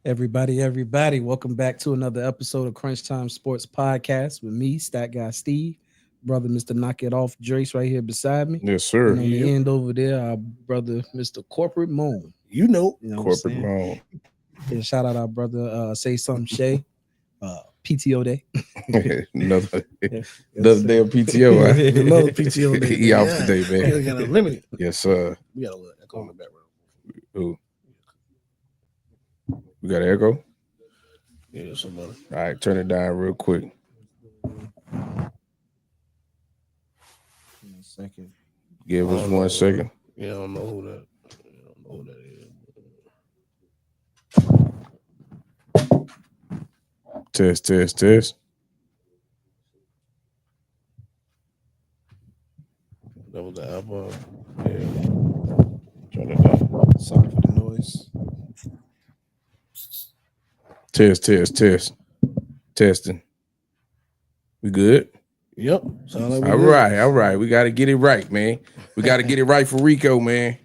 Everybody, welcome back to another episode of Crunch Time Sports Podcast with me, Stat Guy Steve, brother Mr. Knock It Off Drace right here beside me. Yes, sir. And on the end over there, our brother Mr. Corporate Moan. You know, You know what I'm Corporate saying? mode. And shout out our brother Say Something Shay. PTO day. another Yes, another sir. day of PTO. Huh? another PTO day. He off today, man. We got a limit. Yes, sir. We got a little echo in the background. Ooh. We got an echo. Yeah, somebody. All right, turn it down real quick. In a second. Give us 1 second. Yeah, I don't know who that. I don't know who that is. Test. That was the album. Yeah. Turn it down. Sorry for the noise. Test. Testing. We good? Yep. Sound like we All good. right. We got to get it right, man. We got to get it right for Rico, man.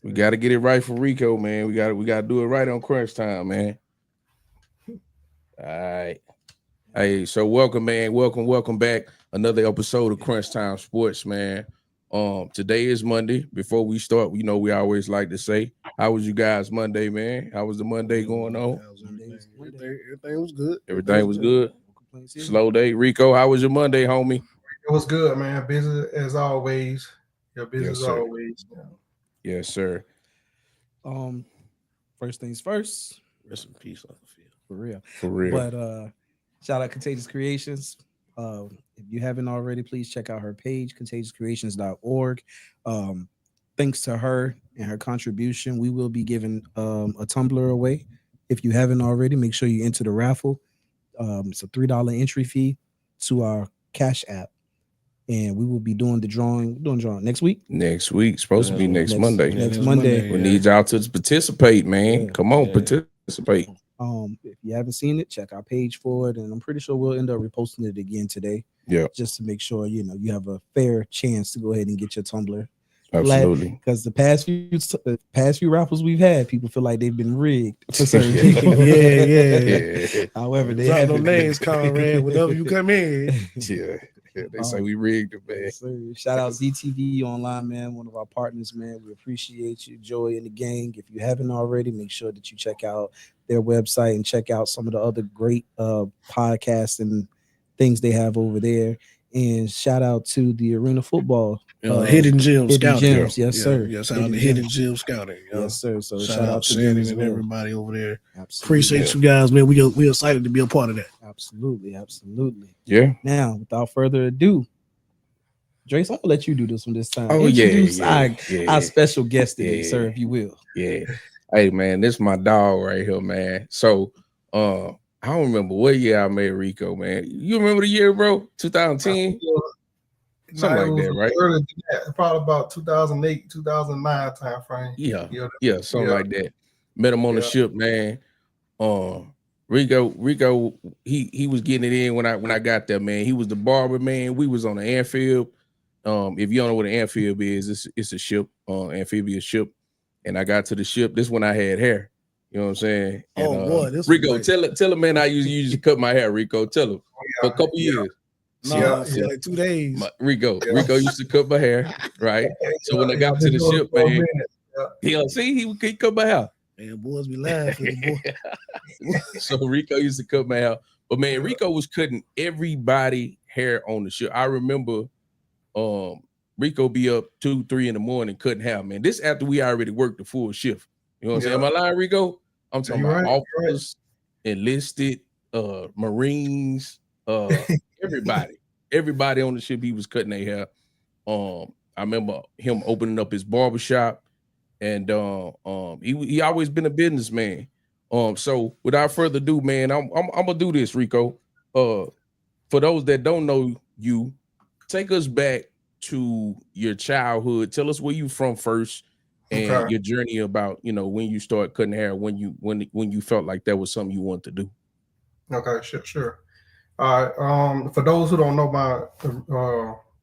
We got to get it right for Rico, man. We got to do it right on crunch time, man. All right. Hey, so welcome, man. Welcome back. Another episode of Crunch Time Sports, man. Today is Monday. Before we start, we always like to say, how was you guys Monday, man? How was the Monday going on? Everything was good. Everything was good. Complaints here? Slow day. Rico, how was your Monday, homie? It was good, man. Busy as always. You're busy Yes, as sir. always. Yes, sir. First things first, Rest in peace, Uncle Phil. for real. For real. But shout out Contagious Creations. If you haven't already, please check out her page, contagiouscreations.org. Thanks to her and her contribution, we will be giving a tumbler away. If you haven't already, make sure you enter the raffle. It's a $3 entry fee to our Cash App, and we will be doing the drawing. We're doing drawing next week. Next week, supposed to be next Next- Monday. next Monday. We need y'all to participate, man. Yeah. Come on, Yeah. participate. If you haven't seen it, check our page for it, and I'm pretty sure we'll end up reposting it again today. Yeah. Just to make sure you have a fair chance to go ahead and get your tumbler. Absolutely. Because the past few raffles we've had, people feel like they've been rigged for certain people. Yeah. Yeah. However, they Drop no haven't. names, Conrad. Whenever you come in. Yeah. They say we rigged it, man. Yes, sir. Shout out ZTV Online, man, one of our partners, man. We appreciate you, Joy and the gang. If you haven't already, make sure that you check out their website and check out some of the other great podcasts and things they have over there. And shout out to the Arena Football Hidden Gem Hidden Scouting. Gems. Yes, sir. Yes, shout out to Hidden Hidden Gem Scouting. Yes, sir. So Shout shout to them Shannon as and well. everybody over there. Absolutely. Appreciate you guys, man. We excited to be a part of that. Absolutely. Yeah. Now, without further ado, Drace, I'm gonna let you do this one this time. Oh, Introduce yeah. our special guest today, Yeah. sir, if you will. Yeah. Hey, man, this is my dog right here, man. So, I don't remember what year I met Rico, man. You remember the year, bro? 2010? Something like that, right? Earlier than that, probably about 2008, 2009 time frame. Yeah, something Yeah. like that. Met him on the Yeah. ship, man. Rico, he was getting it in when I got there, man. He was the barber, man. We was on the amphib. If you don't know what an amphib is, it's a ship, amphibious ship. And I got to the ship. This when I had hair. You know what I'm saying? And, Oh, boy, this was Rico, great. tell him, man, I used to cut my hair. Rico, tell him for a couple years. No, Yeah. like 2 days. Rico Yeah. used to cut my hair, right? So when I got to the ship, man, he cut my hair. Man, boys be laughing. Boy. So Rico used to cut my hair, but man, Rico was cutting everybody hair on the ship. I remember, Rico be up 2, 3 in the morning cutting hair. Man, this after we already worked the full shift. You know what I'm saying? Am I lying, Rico? I'm talking You're about right, officers, enlisted, Marines, everybody on the ship. He was cutting their hair. I remember him opening up his barbershop, and he always been a businessman. So without further ado, man, I'm gonna do this, Rico. For those that don't know you, take us back to your childhood. Tell us where you from first, and Okay. your journey about when you started cutting hair, when you felt like that was something you wanted to do. Okay, sure. All right. For those who don't know, my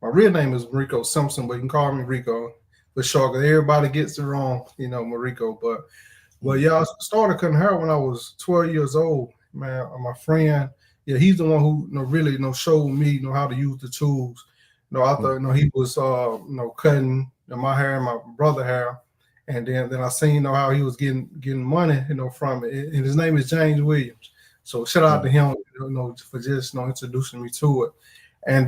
real name is Marrico Simpson, but you can call me Rico for short. 'Cause everybody gets it wrong, Marrico. But Well, yeah, I started cutting hair when I was 12 years old. Man, my friend, yeah, he's the one who really showed me how to use the tools. I thought he was cutting my hair and my brother hair, and then I seen how he was getting money from it. And his name is James Williams. So shout out to him for just introducing me to it. And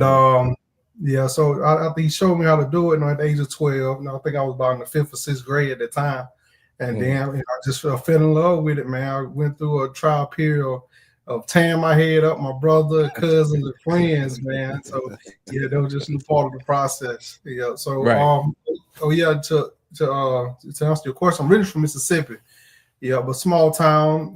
yeah, so I think he showed me how to do it at the age of 12. I think I was about in the 5th or 6th grade at the time. And then I just fell in love with it, man. I went through a trial period of tearing my head up, my brother, cousins, and friends, man. So yeah, that was just a part of the process. Yeah. So oh yeah, to answer your question, I'm really from Mississippi. Yeah, but small town,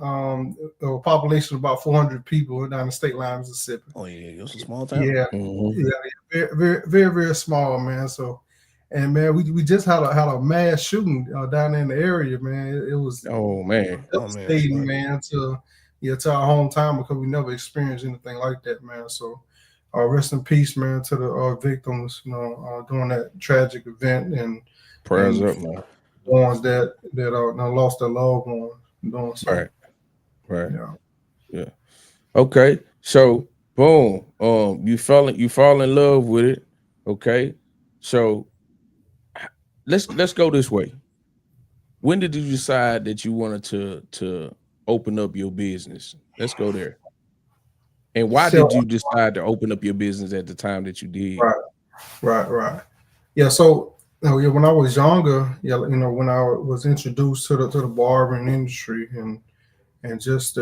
a population of about 400 people down the state line, Mississippi. Oh yeah, it's a small town. Yeah, very, very, very, very small, man. So, and man, we just had a mass shooting down in the area, man. It was devastating, man. To our hometown because we never experienced anything like that, man. So, rest in peace, man, to the victims, during that tragic event, and prayers up, man. Ones that lost their loved ones. Right. Yeah. Okay. So boom. You fall in love with it. Okay. So let's go this way. When did you decide that you wanted to open up your business? Let's go there. And why did you decide to open up your business at the time that you did? Right. Yeah. So when I was younger, when I was introduced to the barbering industry and just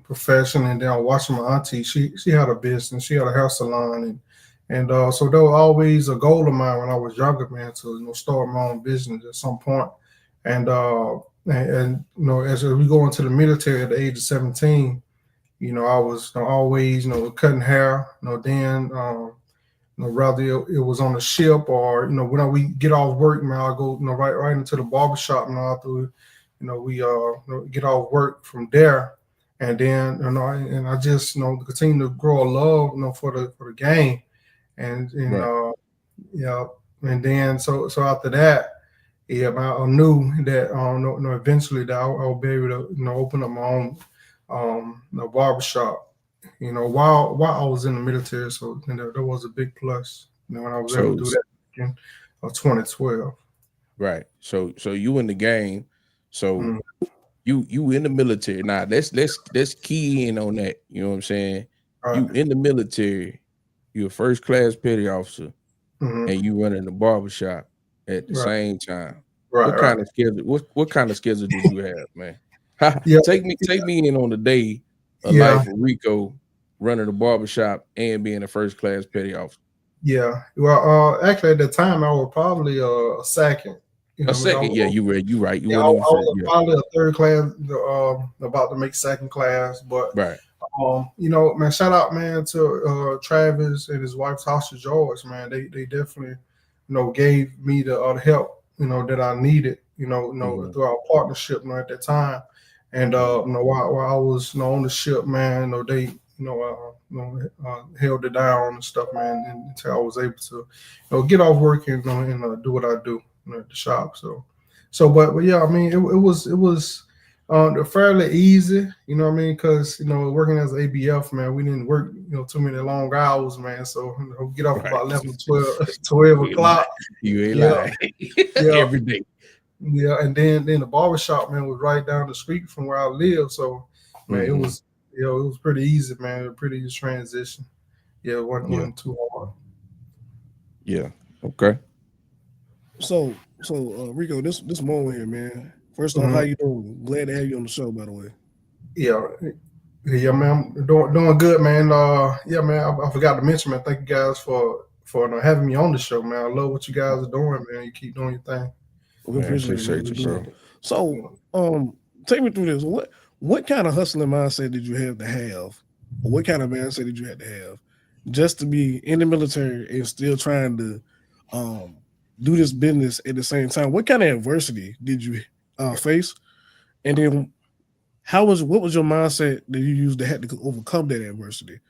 profession, and then watching my auntie, she had a business, she had a hair salon, and so there was always a goal of mine when I was younger, man, to start my own business at some point, and as we go into the military at the age of 17, I was always cutting hair, then. Rather it was on the ship or when we get off work, man, I'll go right into the barbershop and after we get off work from there, and then and I just continue to grow a love for the game, and and then so after that, I knew that eventually that I'll be able to open up my own barbershop. While I was in the military, so that was a big plus. When I was able to do that in 2012. Right. So you in the game. So you in the military. Now let's key in on that. You know what I'm saying? Right. You in the military. You're a first class petty officer, and you running the barbershop at the same time. Right. What kind of schedule? What kind of schedule did you have, man? Take me in on the day. Life of Rico running a barbershop and being a first class petty officer. Yeah. Well, actually at the time I was probably a second. A second, you right. You I was probably a third class, about to make second class, but man, shout out, man, to Travis and his wife Tasha George, man. They definitely, gave me the help, that I needed, through our partnership, at that time. And while I was on the ship, man, they held it down and stuff, man, until I was able to get off work and do what I do at the shop. But yeah, I mean, it was fairly easy, because working as an ABF, man, we didn't work too many long hours, man. So get off about 11, 12 o'clock. You ain't lying. Every day. Yeah, and then the barbershop, man, was right down the street from where I live. So, man, it was pretty easy, man. A pretty easy transition. Yeah, it wasn't too hard. Yeah. Okay. So Rico, this moment here, man. First off, how you doing? Glad to have you on the show, by the way. Yeah, man. I'm doing good, man. Man, I forgot to mention, man. Thank you guys for having me on the show, man. I love what you guys are doing, man. You keep doing your thing. We appreciate you, bro. So, take me through this. What kind of hustling mindset did you have to have, or what kind of mindset did you have to have, just to be in the military and still trying to do this business at the same time? What kind of adversity did you face, and then what was your mindset that you used to have to overcome that adversity?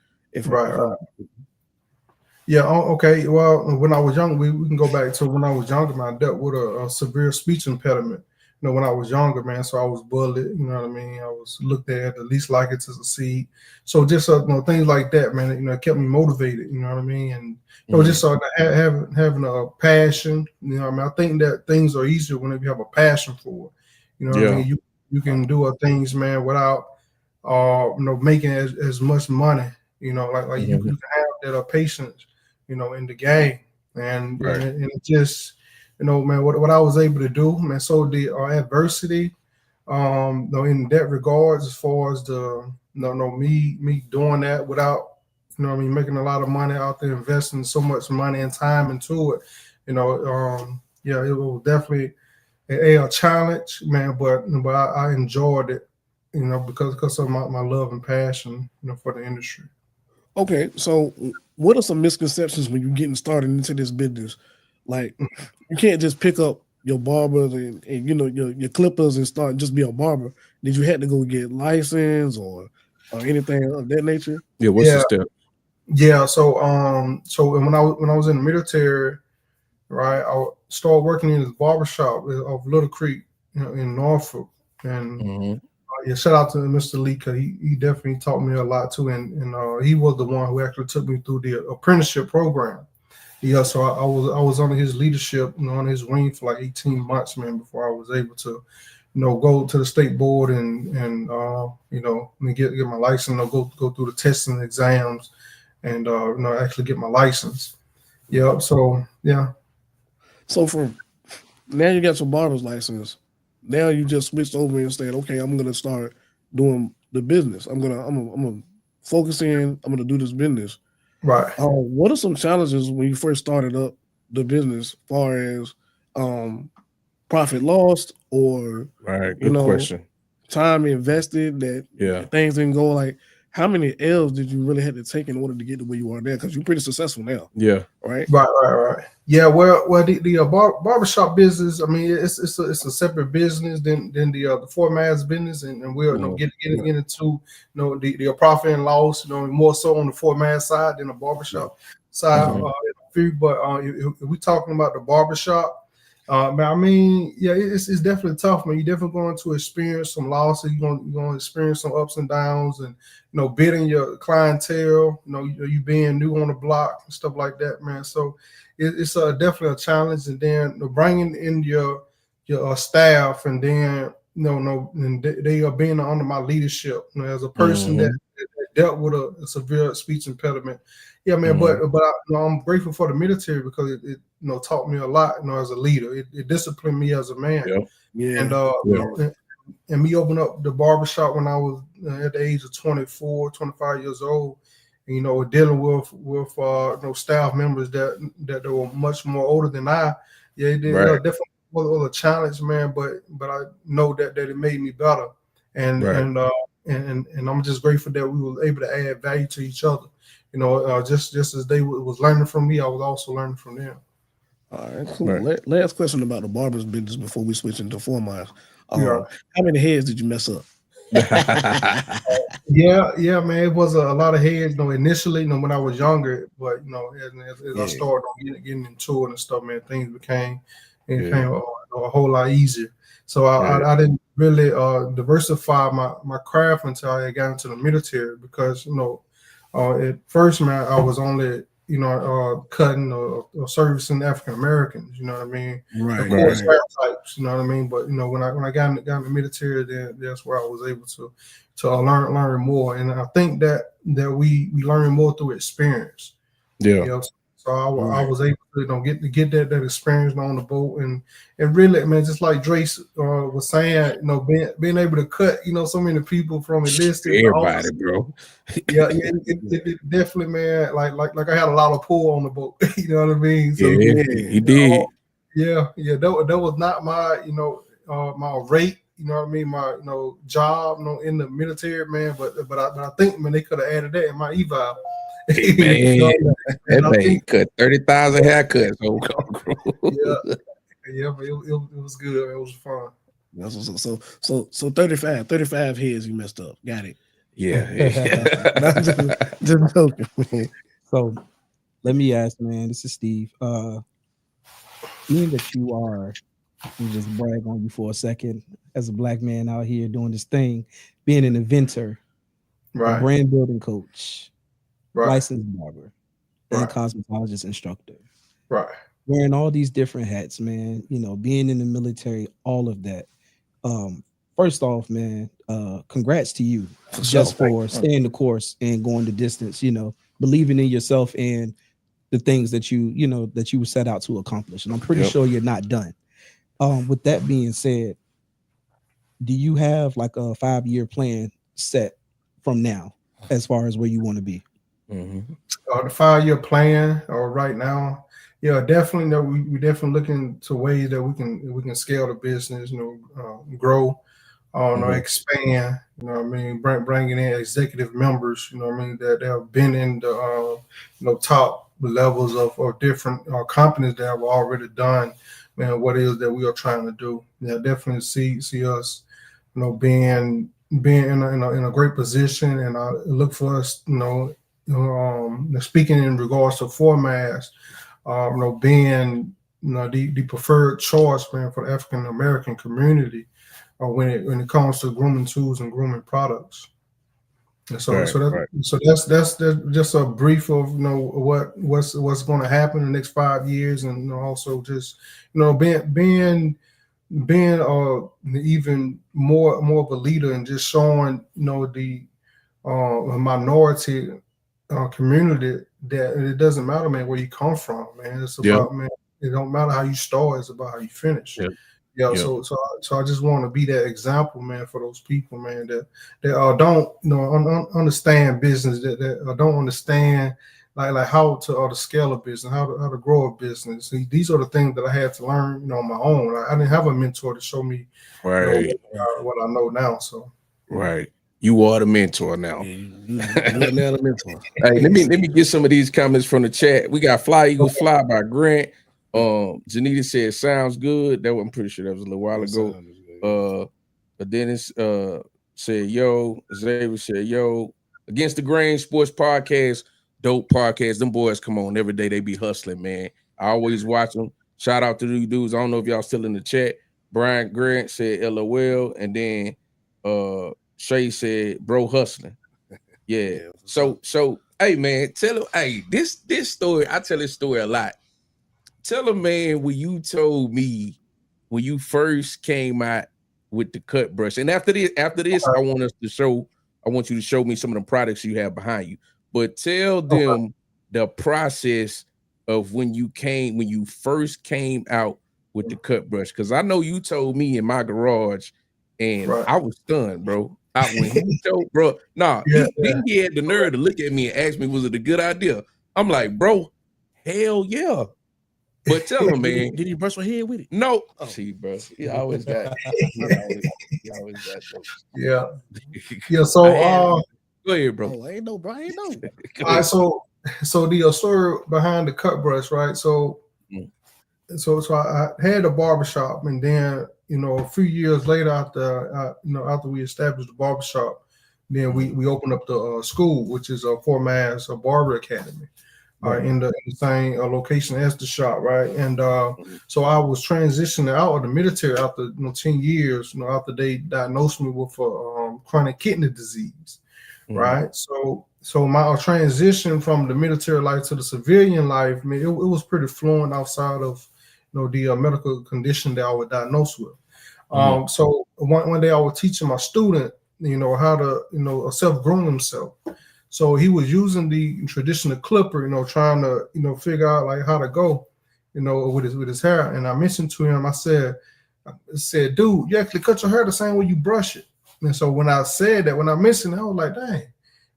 Yeah. Okay. Well, when I was young, we can go back to when I was younger. Man, I dealt with a severe speech impediment when I was younger, man. So I was bullied, you know what I mean? I was looked at the least likely to succeed. So just things like that, man, it kept me motivated, you know what I mean? And just having a passion, you know what I mean? I think that things are easier whenever you have a passion for it. You know what I mean? You can do things, man, without making as much money, like you can have that patience, in the game. And it just, man, what I was able to do, man, so the adversity, in that regards, as far as the, me doing that without, making a lot of money out there, investing so much money and time into it, it was definitely a challenge, man, but I enjoyed it, because of my love and passion, for the industry. Okay, so what are some misconceptions when you're getting started into this business? Like, you can't just pick up your barbers and your clippers and start just be a barber. Did you have to go get license or anything of that nature? Yeah, what's the step? Yeah, so when I was in the military, right, I started working in this barbershop of Little Creek, in Norfolk, and shout out to Mr. Lee, because he definitely taught me a lot too, and he was the one who actually took me through the apprenticeship program. Yeah, so I was under his leadership, on his wing for like 18 months, man, before I was able to, go to the state board and get my license, go through the testing and exams, and actually get my license. Yeah, so yeah. So from now you got your barber's license. Now you just switched over and said, okay, I'm gonna start doing the business. I'm gonna focus in. I'm gonna do this business. Right. What are some challenges when you first started up the business, as far as profit lost or good question. time invested that things didn't go like? How many L's did you really have to take in order to get to where you are now? Because you're pretty successful now. Yeah. Right. Yeah. Well, the barbershop business, I mean, it's a separate business than the formats business, and we'll get into the profit and loss, more so on the format side than the barbershop side. But if we're talking about the barbershop, man, I mean, yeah, it's definitely tough, man. You're definitely going to experience some losses. You're going to experience some ups and downs, and bidding your clientele. You being new on the block and stuff like that, man. So it's definitely a challenge. And then bringing in your staff, and then and they are being under my leadership. As a person that dealt with a severe speech impediment. Yeah, man, but I'm grateful for the military, because it taught me a lot, as a leader. It disciplined me as a man. And me opening up the barbershop when I was at the age of 24, 25 years old, and, dealing with staff members that were much more older than I. Yeah, it definitely was a challenge, man, but I know that it made me better. And I'm just grateful that we were able to add value to each other. Just as they was learning from me, I was also learning from them. All right, cool. Last question about the barber's business before we switch into formats. How many heads did you mess up? Yeah, man. It was a lot of heads, initially, when I was younger, but as I started getting into it and stuff, man, things became a whole lot easier. So I didn't really diversify my craft until I got into the military, because at first, man, I was only cutting or servicing African Americans. You know what I mean? Right. Of course, stereotypes. You know what I mean? But when I got in the military, then that's where I was able to learn more. And I think that we learn more through experience. Yeah. So I was able to get that experience on the boat, and really, man, just like Drace was saying, being able to cut, so many people from enlisted, everybody, bro. Yeah, it definitely, man. Like I had a lot of pull on the boat. You know what I mean? So, he did. That was not my my rate. You know what I mean? My job, in the military, man. But I think, man, they could have added that in my eval. Hey, man, that man cut 30,000 haircuts. Yeah, but it was good. It was fun. So 35 heads you messed up. Got it. Yeah. Just joking, man. So let me ask, man. This is Steve. Being that you are Let me just brag on you for a second. As a black man out here doing this thing, being an inventor, a Right. brand building coach, Right. licensed barber, and Right. cosmetologist instructor. Right. Wearing all these different hats, man. You know, being in the military, all of that. First off, man, congrats to you just for staying the course and going the distance. You know, believing in yourself and the things that that you set out to accomplish. And I'm pretty sure you're not done. With that being said, do you have like a 5-year plan set from now as far as where you want to be? Mm-hmm. The 5-year plan right now, yeah, definitely. No, we definitely looking to ways that we can scale the business, grow, expand. You know what I mean, bringing in executive members. You know what I mean, that have been in the top levels of different companies that have already done, man, what it is that we are trying to do. Yeah, definitely see us, being in a great position, and I look for us, speaking in regards to formats, being the preferred choice, man, for the African American community when it comes to grooming tools and grooming products. And so that's just a brief of what's going to happen in the next 5 years, and also just being even more of a leader and just showing the minority community that it doesn't matter, man, where you come from, man. It's about, man, it don't matter how you start, it's about how you finish. So I just want to be that example, man, for those people, man, that don't understand business, that don't understand like how to scale a business, how to grow a business. These are the things that I had to learn, on my own. I didn't have a mentor to show me what I know now. So you are the mentor now. You're now the mentor. Hey, let me get some of these comments from the chat. We got Fly Eagles Fly by Grant. Janita said sounds good. That I'm pretty sure that was a little while ago. Dennis said yo. Xavier said yo. Against the Grain Sports Podcast, dope podcast. Them boys come on every day. They be hustling, man. I always watch them. Shout out to these dudes. I don't know if y'all still in the chat. Brian Grant said LOL, and then Shay said bro hustling. Yeah. So hey man, tell him, hey, this story, I tell this story a lot. Tell him, man, when you told me when you first came out with the cut brush. And after this, I want you to show me some of the products you have behind you. But tell them the process of when you first came out with the cut brush. Because I know you told me in my garage, and I was stunned, bro. When he told, bro, he had the nerve to look at me and ask me, was it a good idea? I'm like, bro, hell yeah. But tell him, man. Did he brush my head with it? No. Oh. See, bro. He always got jokes. Yeah. So go ahead, bro. Oh, I ain't know. All right, so the story behind the cut brush, right? So I had a barbershop, and then a few years later, after we established the barbershop, then we opened up the school, which is a Fort Mass Barber Academy. In the same location as the shop, right? And so I was transitioning out of the military after 10 years, after they diagnosed me with chronic kidney disease, right? So my transition from the military life to the civilian life, man, it was pretty fluent outside of the medical condition that I was diagnosed with. So one day I was teaching my student, how to self-groom himself. So he was using the traditional clipper, trying to figure out like how to go, with his hair. And I mentioned to him, I said, dude, you actually cut your hair the same way you brush it. And so when I said that, when I mentioned it, I was like, dang,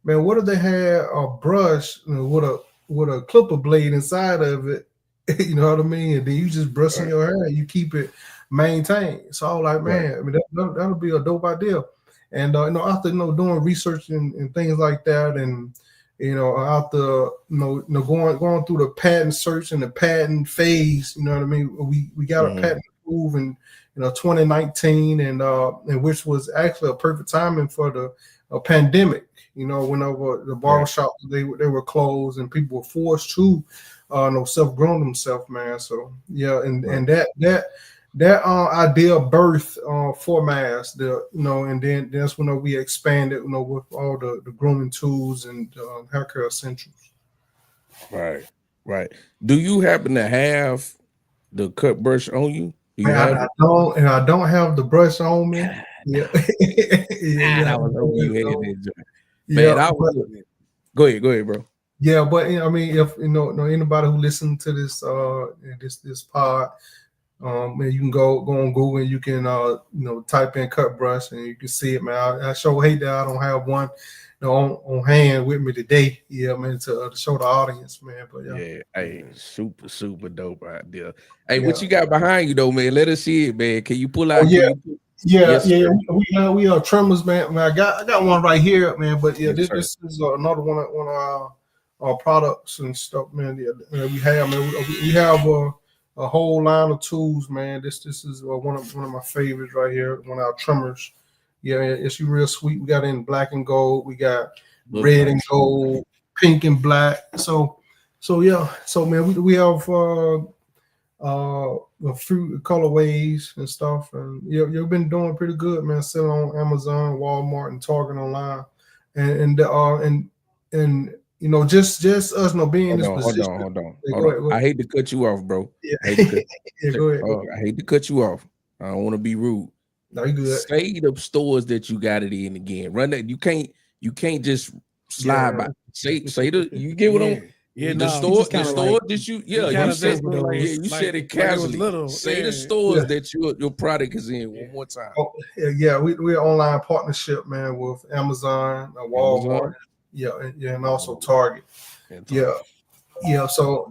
man, what if they had a brush with a clipper blade inside of it? You know what I mean? And then you just brushing your hair and you keep it maintained. So I was like, man, I mean, that'll be a dope idea. And after doing research and things like that, and after going through the patent search and the patent phase, you know what I mean, we got a patent approved in 2019, and which was actually a perfect timing for the pandemic. Whenever the barbershop they were closed and people were forced to self-groom themselves, man. So yeah, and that idea birth for mass, and then that's when we expanded, with all the grooming tools and hair care essentials. Right. Do you happen to have the cut brush on you? Do you have I it? don't, and I don't have the brush on me. Yeah, I was hoping you had that joint. yeah, Man, go ahead, bro. yeah. But I mean, if anybody who listens to this pod. And you can go on Google and you can type in cut brush and you can see it, man. I sure hate that I don't have one on hand with me today. Yeah, man, to show the audience, man. But Yeah, hey, super dope idea. Hey, yeah. what you got behind you though, man? Let us see it, man. Can you pull out? Oh yeah, Yes, yeah. sir. We are trimmers, man. I got one right here, man. But yeah, Yes, this is another one of our products and stuff, man. Yeah, we have, man. We have a whole line of tools, man. This is one of my favorites right here. One of our trimmers. Yeah, it's real sweet. We got it in black and gold. We got Look red nice. and gold, pink and black. So yeah. So man, we have fruit colorways and stuff, and you've been doing pretty good, man. Selling on Amazon, Walmart, and Target online, and just us being in this position. Hold on. Yeah, go ahead. I hate to cut you off, bro. Yeah, I hate to cut, yeah, go ahead. I hate to cut you off. I don't want to be rude. No, you good. Say the stores that you got it in again. Run that. You can't just slide by. Say you get what I'm. Yeah, the no, store like, that you you said it casually. Say the stores that your product is in one more time. Oh, yeah, we're online partnership, man, with Amazon, Walmart, and also Target. Yeah. So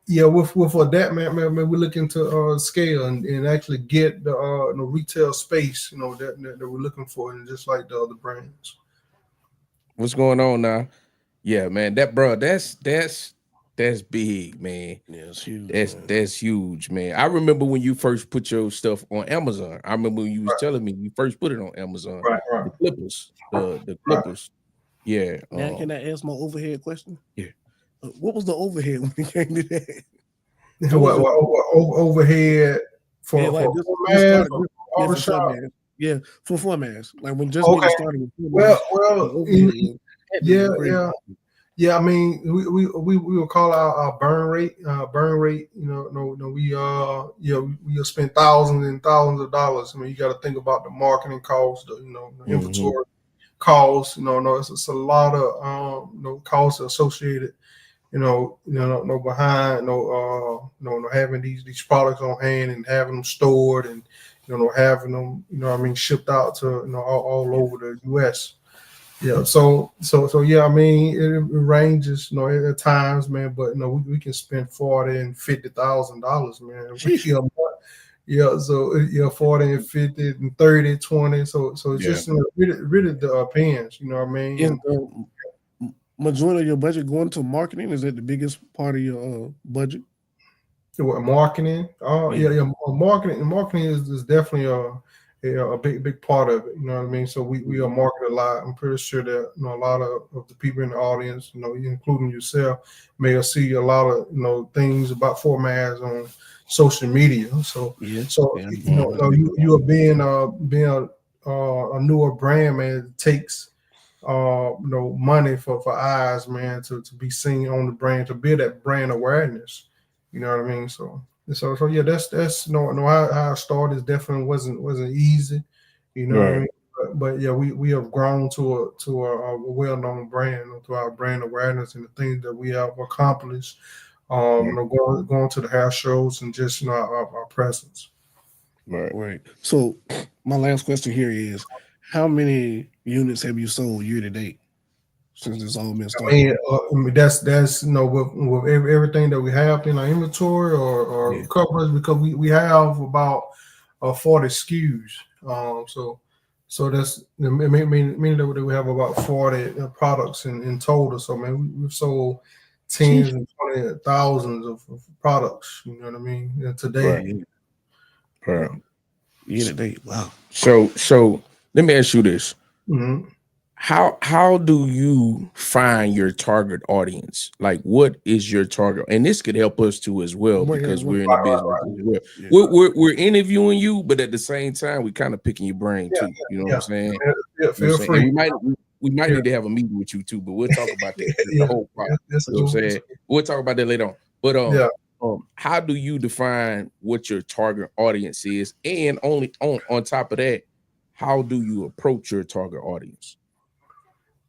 yeah. With that, man, we're looking to scale and actually get the retail space, that we're looking for, and just like the other brands. What's going on now? Yeah, man, that's big, man. Yeah, it's huge. That's huge, man. I remember when you first put your stuff on Amazon. I remember when you was telling me you first put it on Amazon. Right. The Clippers, the Clippers. Right. Yeah. Now, can I ask my overhead question? Yeah. What was the overhead when it came to that? Overhead for for formats. Like when okay. started. Yeah. I mean, we will call our burn rate. We'll spend thousands and thousands of dollars. I mean, you got to think about the marketing costs, the inventory costs. It's a lot of costs associated. Behind having these products on hand and having them stored and having them shipped out to all over the U.S. Yeah, so yeah, I mean it ranges, at times, man, but we can spend $40,000 and $50,000, man. Yeah, so 40 and 50 and 30, 20. So it's just really depends, you know what I mean? Is the majority of your budget going to marketing? Is that the biggest part of your budget? What, marketing? Marketing is definitely a big part of it. You know what I mean? So we are marketing a lot. I'm pretty sure that a lot of the people in the audience, including yourself, may see a lot of things about formats on social media. So you are being a newer brand, man. It takes money for eyes, man, to be seen on the brand, to build that brand awareness. You know what I mean? So yeah, that's how I started. Definitely wasn't easy, what I mean? But yeah, we have grown to a well-known brand, through our brand awareness and the things that we have accomplished. Going to the house shows and just our presence. Right. So my last question here is, how many units have you sold year to date since it's all been started? I mean that's with everything that we have in our inventory or coverage, because we have about 40 SKUs. So that's meaning that we have about 40 products in total. So man, we've sold tens and 20 thousands of products. You know what I mean? Today. Right. Year to date. Wow. So let me ask you this. Mm-hmm. how do you find your target audience? Like, what is your target? And this could help us too as well, because we're in the business as well. Yeah. We're interviewing you, but at the same time, we're kind of picking your brain too. You know what I'm saying? Yeah, You know feel what I'm saying? free. And we might need to have a meeting with you too, but we'll talk about that the whole part. That's You know what cool. I'm saying? We'll talk about that later on. But Yeah. how do you define what your target audience is? And only on top of that, how do you approach your target audience?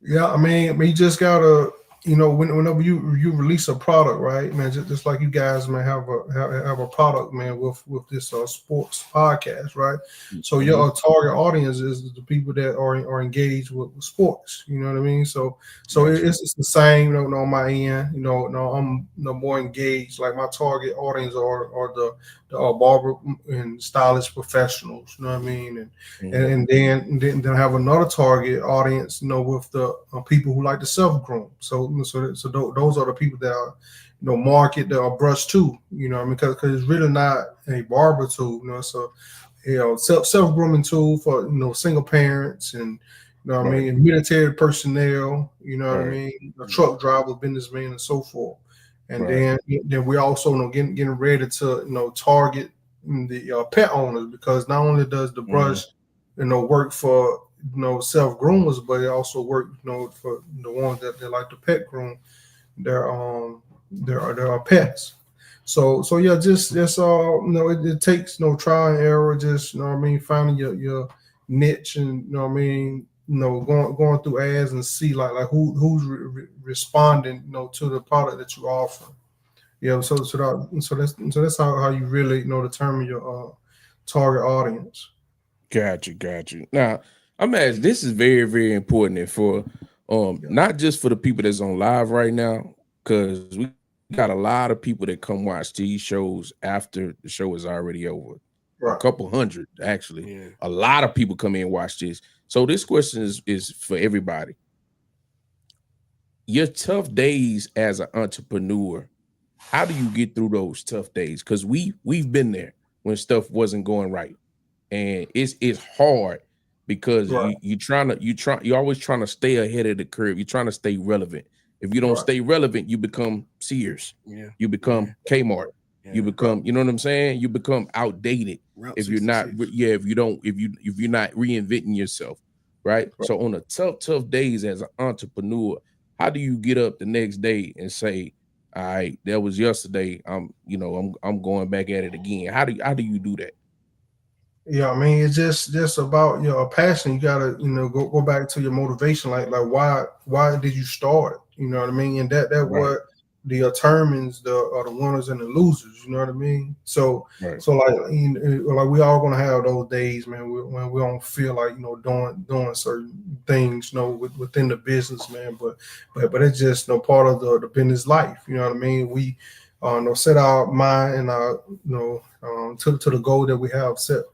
Yeah, I mean, you just gotta, whenever you release a product, right, man, just like you guys, man, have a product, man, with this sports podcast, right? So Mhm. your target audience is the people that are engaged with sports. You know what I mean? So Gotcha. it's the same, on my end. No, I'm more engaged. Like my target audience are the barber and stylist professionals. You know what I mean? Mhm. And then have another target audience, with the people who like to self groom. Those are the people that are, market that are brush too. You know, I mean, because it's really not a barber tool. So self grooming tool for single parents and what I Right. mean, military personnel. You know what I Right. mean, truck driver, businessmen, and so forth. And Right. then we also getting ready to target the pet owners, because not only does the Mhm. brush work for self groomers, but it also work for the ones that like to pet groom their pets. So yeah, just it takes no trial and error, just what I mean, finding your niche, and what I mean, going through ads and see like who's responding to the product that you offer. Yeah, so that's how you really determine your target audience. Got you. Now, I'm asking, this is very, very important, and for Yeah. not just for the people that's on live right now, because we got a lot of people that come watch these shows after the show is already over. A Right. couple hundred, actually. Yeah. A lot of people come in and watch this. So this question is for everybody. Your tough days as an entrepreneur, how do you get through those tough days? Because we've been there when stuff wasn't going right, and it's hard because Right. you're always trying to stay ahead of the curve. You're trying to stay relevant. If you don't Right. stay relevant, you become Sears, Yeah. you become Kmart, you Yeah. become, you know what I'm saying? You become outdated Route if you're not 66. if you're not reinventing yourself, right? Right. So on the tough days as an entrepreneur, how do you get up the next day and say, all right, that was yesterday. I'm going back at it again. How do you do that? Yeah, I mean, it's just about your passion. You gotta, go back to your motivation. Like why did you start it? You know what I mean? And that Right, what determines the winners and the losers. You know what I mean? So right, so like we all gonna have those days, man, when we don't feel like doing certain things, within the business, man. But it's just part of the business life. You know what I mean? We set our mind and our to the goal that we have set,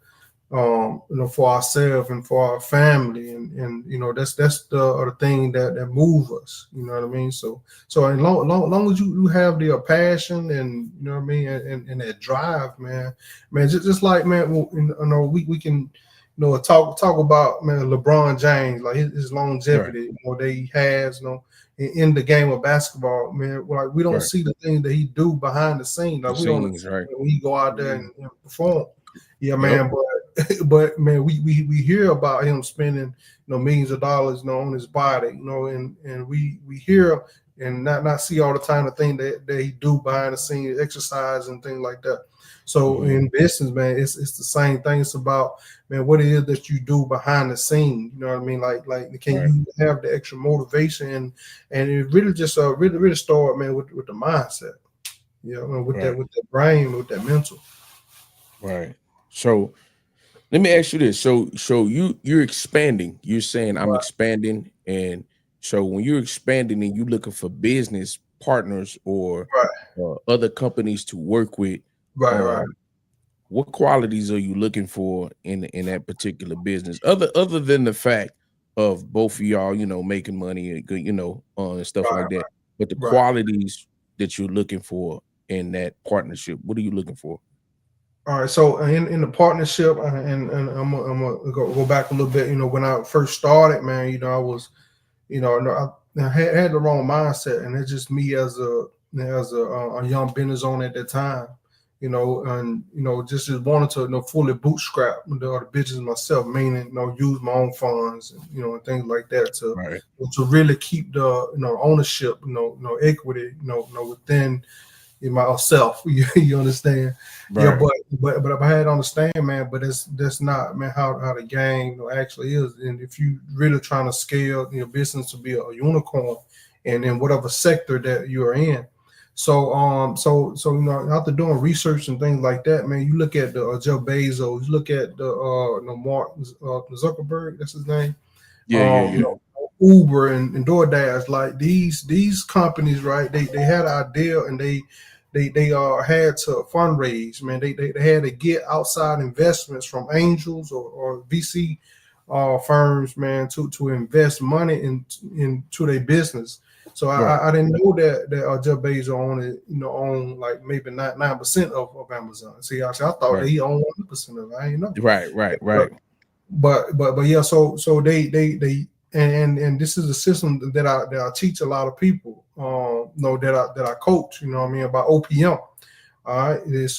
for ourselves and for our family, and that's the thing that move us. You know what I mean? So as long as you have the passion, and you know what I mean, and that drive, man, just like, man, we can talk about, man, LeBron James, like his right, longevity, that he has, in the game of basketball, man. Like we don't right. see the things that he do behind the scenes. The Like we don't scenes, right. when he go out there and perform. Yeah, Yep. man, but man, we hear about him spending millions of dollars on his body, and we hear and not see all the time the thing that he do behind the scenes, exercise and things like that. So Mhm. in business, man, it's the same thing. It's about, man, what it is that you do behind the scene. You know what I mean? Like can Right, you have the extra motivation, and it really just really start, man, with the mindset. With right, that brain, with that mental. right. So let me ask you this. So you're expanding. You're saying I'm Right, expanding, and so when you're expanding and you're looking for business partners or right, other companies to work with, right. um, what qualities are you looking for in that particular business, other than the fact of both of y'all, making money and good, and stuff like Right, that, but the right. qualities that you're looking for in that partnership, what are you looking for? All right. So in the partnership, and I'm gonna go back a little bit. When I first started, man, I was I had the wrong mindset, and it's just me as a young business owner at that time. And just wanted to fully bootstrap the business myself, meaning use my own funds, and things like that to really keep the ownership, equity, within myself. You understand? Right. Yeah, but if I had to understand, man, but that's not, man, how the game actually is. And if you really trying to scale your business to be a unicorn, and in whatever sector that you're in. So after doing research and things like that, man, you look at the Jeff Bezos, you look at the Mark Zuckerberg, that's his name. Yeah. Uber and DoorDash, like these companies, right? They had an idea, and they had to fundraise, man. They had to get outside investments from angels or VC firms, man, to invest money into their business. So I didn't know that Jeff Bezos own like maybe 9% of Amazon. See, I thought that he owned 100% of it. I didn't know. Right. But yeah, so they and this is a system that I teach a lot of people, that I coach, about OPM. All right, it's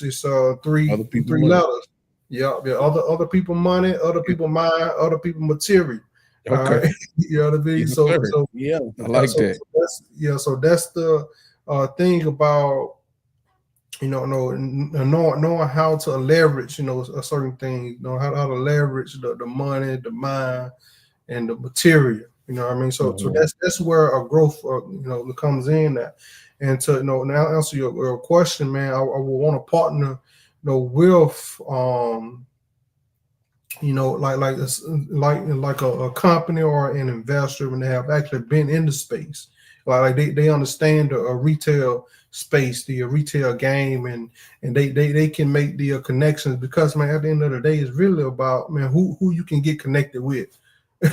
three letters. Yeah, other people money, other people mind, other people material. Okay. You know what I mean? So yeah, I like that. So that's the thing about knowing how to leverage a certain thing, how to leverage the money, the mind, and the material. You know what I mean? So that's where a growth comes in at. And to now answer your question, man, I would want to partner with like a company or an investor when they have actually been in the space. Like they understand the retail space, the retail game, and they can make the connections, because, man, at the end of the day, it's really about, man, who you can get connected with.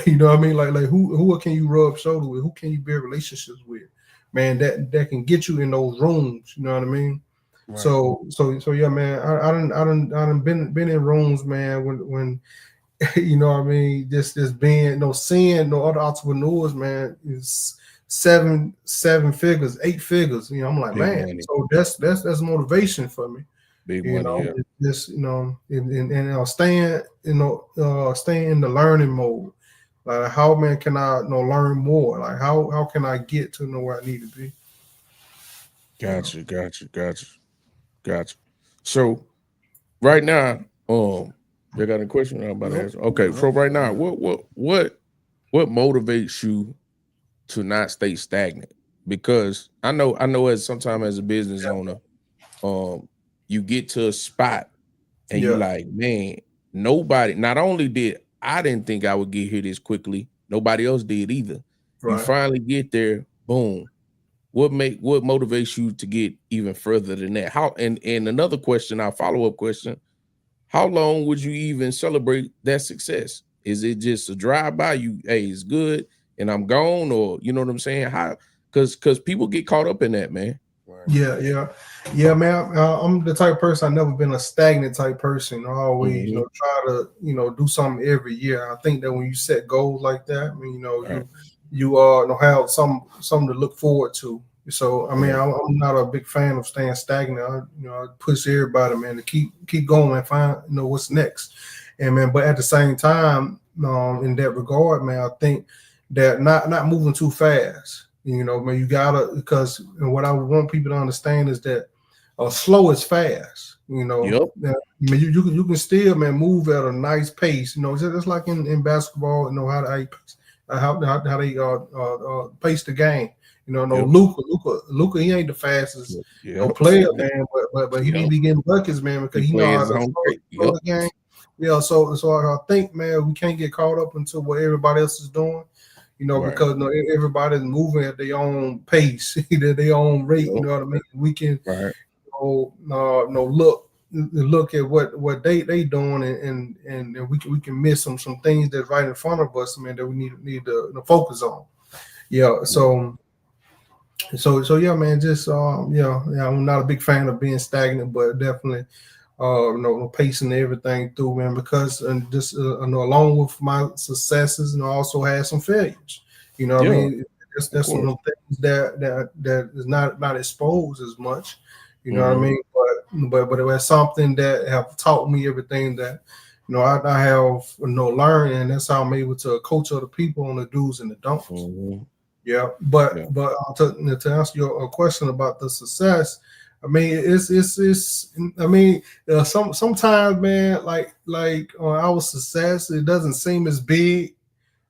You know what I mean? Like who can you rub shoulders with? Who can you build relationships with? Man, that can get you in those rooms. You know what I mean? Right. So yeah, man. I done been in rooms, man. When you know what I mean, just being seeing other entrepreneurs, man, is seven figures, 8 figures. I'm like, big man. Money. So that's motivation for me. Big money, yeah. Just and staying in the learning mode. Like, how, man, can I learn more? Like, how can I get to know where I need to be? Gotcha. So right now, you got a question I'm about to ask? Okay, so right now, what motivates you to not stay stagnant? Because I know as sometimes as a business owner, you get to a spot and you're like, man, not only I didn't think I would get here this quickly, nobody else did either. Right. You finally get there, boom. What motivates you to get even further than that? How and another question, our follow-up question, how long would you even celebrate that success? Is it just a drive-by? Hey, it's good and I'm gone, or you know what I'm saying? How? Because people get caught up in that, man. Yeah, man. I'm the type of person, I've never been a stagnant type person. I always, try to, do something every year. I think that when you set goals like that, I mean, you have something to look forward to. So, I mean, I'm not a big fan of staying stagnant. I push everybody, man, to keep going and find, what's next. And, man, but at the same time, in that regard, man, I think that not moving too fast. Man, you gotta, because what I want people to understand is that slow is fast. Yep. I mean, you can still, man, move at a nice pace. Just like in basketball, how they pace the game. Luka, he ain't the fastest player, man, but he be getting buckets, man, because he knows how to slow the game. Yeah, so I think, man, we can't get caught up into what everybody else is doing. Because everybody's moving at their own pace, their own rate. You know what I mean? We can, look at what they doing, and we can miss some things that's right in front of us, man, that we need to focus on. Yeah. So yeah, man. Just I'm not a big fan of being stagnant, but definitely pacing everything through, man, because along with my successes, I also had some failures. You know what I Yeah, mean? That's some of course. the things that is not exposed as much. You know what I Mhm. mean? But it was something that have taught me everything that I have learned, and that's how I'm able to coach other people on the do's and the don'ts. Mhm. Yeah, Yeah. but to answer your question about the success, I mean it's I mean sometimes, man, like our success, it doesn't seem as big,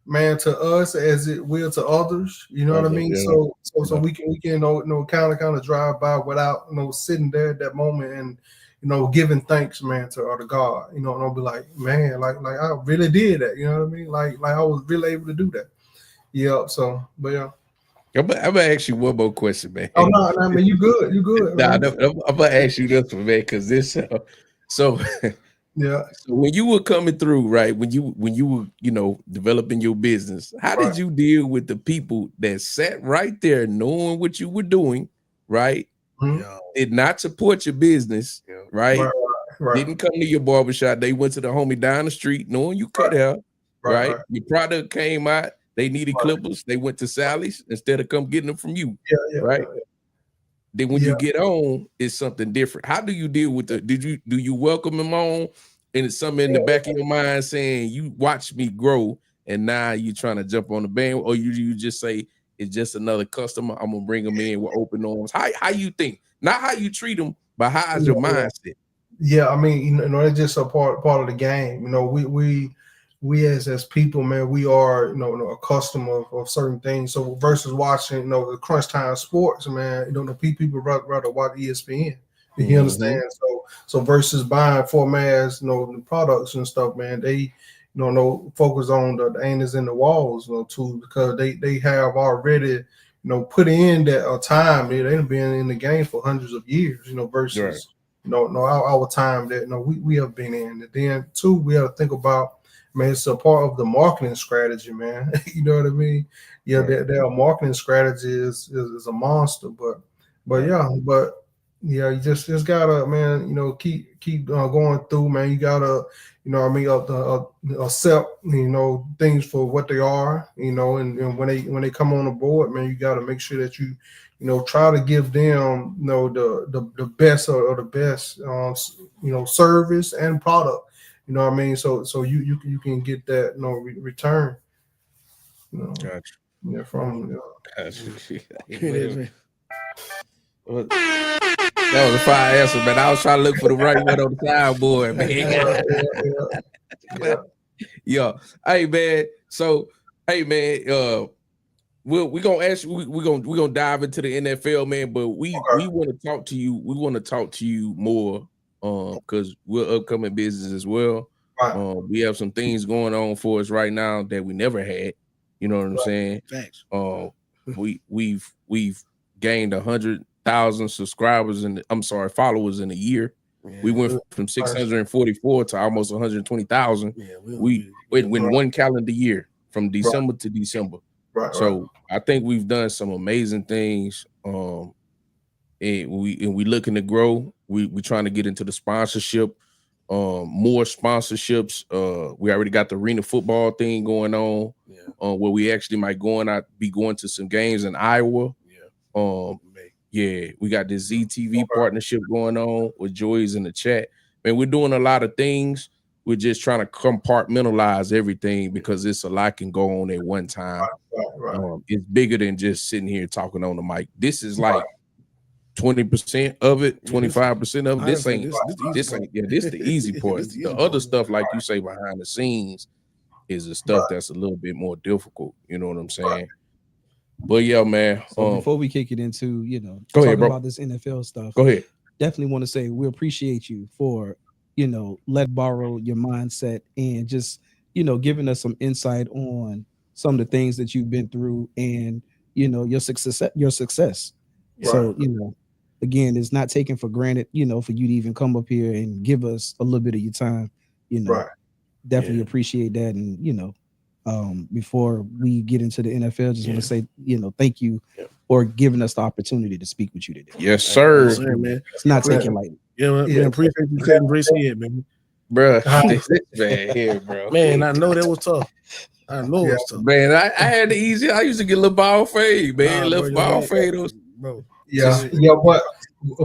man, to us as it will to others. You know what I Other, mean? yeah. So Yeah. we can kind of drive by without sitting there at that moment and giving thanks, man, to God. And I'll be like, man, like I really did that. You know what I mean? Like I was really able to do that. Yeah. So, but yeah. I'm gonna ask you one more question, man. Oh no, no, man, you good, Nah, man. no, I'm gonna ask you this one, man, because this so Yeah, so when you were coming through, right? When you were, developing your business, how right. did you deal with the people that sat right there knowing what you were doing, right? Mhm. Yeah, Did not support your business, yeah, right? Right, right, Didn't come to your barbershop. They went to the homie down the street knowing you cut hair, right, right? right, Your product came out, they needed right. clippers, they went to Sally's instead of come getting them from you, Yeah, yeah, right? yeah, Then when yeah. you get on, it's something different. How do you deal with do you welcome them on? And it's something in the back of your mind saying, you watch me grow, and now you trying to jump on the band, or you just say it's just another customer. I'm gonna bring them in with open arms. How you think? Not how you treat them, but how's Yeah, your yeah. mindset? Yeah, I mean, it's just a part of the game. We as people, man, we are a customer of certain things. So versus watching the crunch time sports, man, the people rather watch ESPN. You Mhm. understand? So versus buying formats, the products and stuff, man, they no focus on the anus in the walls, too, because they have already put in that time. They've been in the game for hundreds of years, Right. versus our time that we have been in. And then two, we have to think about, man, it's a part of the marketing strategy, man. You know what I mean? Yeah, Right. their marketing strategy is a monster, but Right. yeah, but yeah, you just gotta, man, keep going through, man. You gotta, I mean, accept, things for what they are, and when they come on the board, man, you gotta make sure that you try to give them, the best of the best, service and product. You know what I mean? So you can get that, return, Gotcha. yeah, from Gotcha. yeah. Well, that was a fire answer, man. I was trying to look for the right one on the soundboard, yeah, man. yeah, Yeah. Hey, man. So, hey, man. We gonna ask you. We gonna dive into the NFL, man. But we okay, want to talk to you. We want to talk to you more, because we're upcoming business as well. right, We have some things going on for us right now that we never had. You know what I'm saying? Facts. We've gained 100,000 subscribers I'm sorry, followers in a year. We Yeah, went from 644 to almost 120,000. yeah. We We in one calendar year from right, December to December. right. So I think we've done some amazing things. And we looking to grow. We trying to get into the sponsorship, more sponsorships. We already got the arena football thing going on, Yeah, where we actually might be going to some games in Iowa. yeah. Um, yeah, we got this ZTV Okay. partnership going on with Joy's in the chat. Man, we're doing a lot of things. We're just trying to compartmentalize everything because it's a lot can go on at one time. Right. It's bigger than just sitting here talking on the mic. This is Right. like 20% of it, Yeah, 25% of it. This honestly, ain't this the easy this part. ain't yeah, this the easy part. This the The easy other part. stuff, like you say, behind the scenes is the stuff Right. that's a little bit more difficult. You know what I'm saying? But yeah, man. So before we kick it into, Go ahead, talking bro. about this NFL stuff, Go ahead. definitely want to say we appreciate you for, let borrow your mindset and just, giving us some insight on some of the things that you've been through and, your success. Right. So, again, it's not taken for granted, for you to even come up here and give us a little bit of your time, Right. definitely Yeah. appreciate that. And, before we get into the NFL, just want to say, thank you Yeah. for giving us the opportunity to speak with you today. Yes, sir. Yes, sir, man. It's not Yeah. taken lightly. Yeah, man. Yeah. Man, appreciate you taking Gracie in, man. bro. This man here, bro. Man, I know that was tough. I know it was tough. Man, I had the easy. I used to get a little ball fade, man. Nah, Little bro, ball your fade. head- bro. Yeah,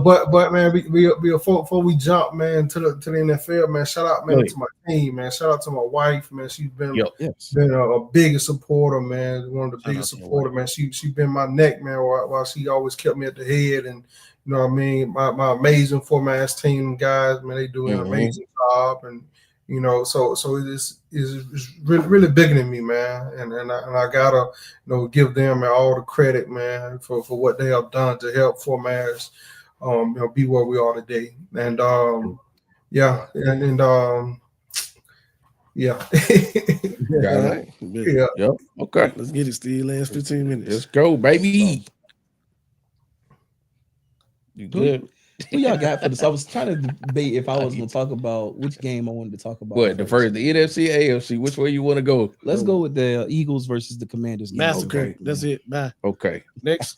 but man, before we jump, man, to the NFL, man, shout out, man, to my team, man. Shout out to my wife, man. She's been Yes. been a biggest supporter, man. One of the Shout out biggest to your supporter, man. She been my neck, man. While she always kept me at the head, and you know what I mean. My amazing 4-man team guys, man, they do an amazing job, and you know, so it is really bigger than me, man. And I gotta give them all the credit, man, for what they have done to help 4-mans be where we are today. And yeah. Got it. Yeah. Yep. Okay. Let's get it, Steve. Last 15 minutes. Let's go, baby. You good? Who y'all got for this? I was trying to debate if I was going to talk about which game I wanted to talk about. What, the NFC, AFC? Which way you want to go? Let's go with the Eagles versus the Commanders game. Massacre. Okay. That's it. Bye. Okay. Next.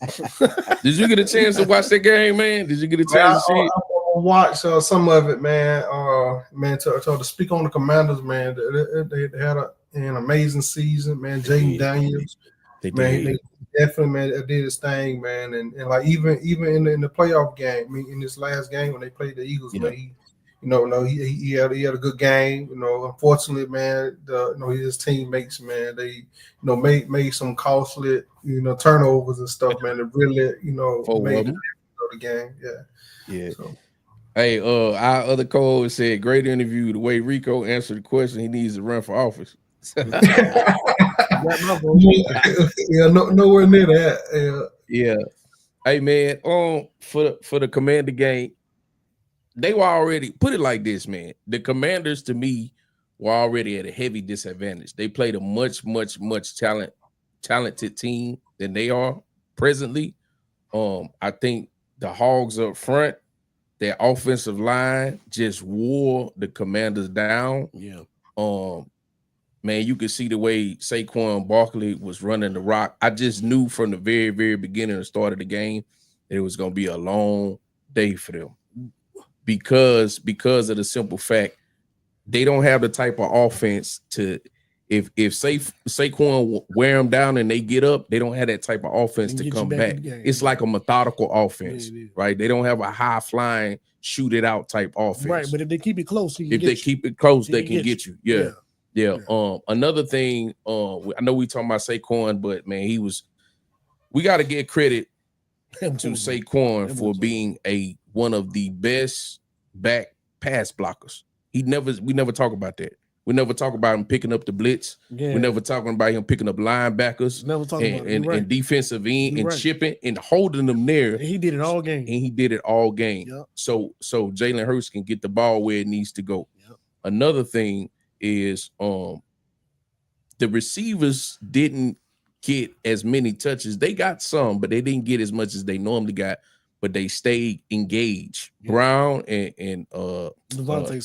Did you get a chance to watch that game, man? Did you get a Man, chance to see it? I watched some of it, man. To speak on the Commanders, man, they had an amazing season, man. Jaden Daniels, They man, did. they definitely, man, did his thing, man. And like even in the playoff game, I mean, in this last game when they played the Eagles, man, he had a good game. Unfortunately, man, his teammates, man, they made some costly turnovers and stuff, man. That really made the game. Yeah. So. Hey, our other co-host said, great interview. The way Rico answered the question, he needs to run for office. Nowhere near that. Yeah. Hey, man, for the Commander game, they were already, put it like this, man. The Commanders, to me, were already at a heavy disadvantage. They played a much talented team than they are presently. I think the Hogs up front, their offensive line just wore the Commanders down. Yeah. Man, you could see the way Saquon Barkley was running the rock. I just knew from the very, very beginning, the start of the game, that it was going to be a long day for them because of the simple fact they don't have the type of offense to. If Saquon wear them down and they get up, they don't have that type of offense to come back. It's like a methodical offense, right? They don't have a high flying, shoot it out type offense. Right, but if they keep it close, if they keep it close, they can get you. Yeah. Another thing, I know we talking about Saquon, but man, we got to give credit to Saquon for being one of the best back pass blockers. We never talk about that. We never talk about him picking up the blitz. Yeah. We never talking about him picking up linebackers. Never talking about and defensive end and chipping and holding them there. And he did it all game. Yep. So Jalen Hurts can get the ball where it needs to go. Yep. Another thing is the receivers didn't get as many touches. They got some, but they didn't get as much as they normally got. But they stayed engaged. Yeah. Brown and Devontae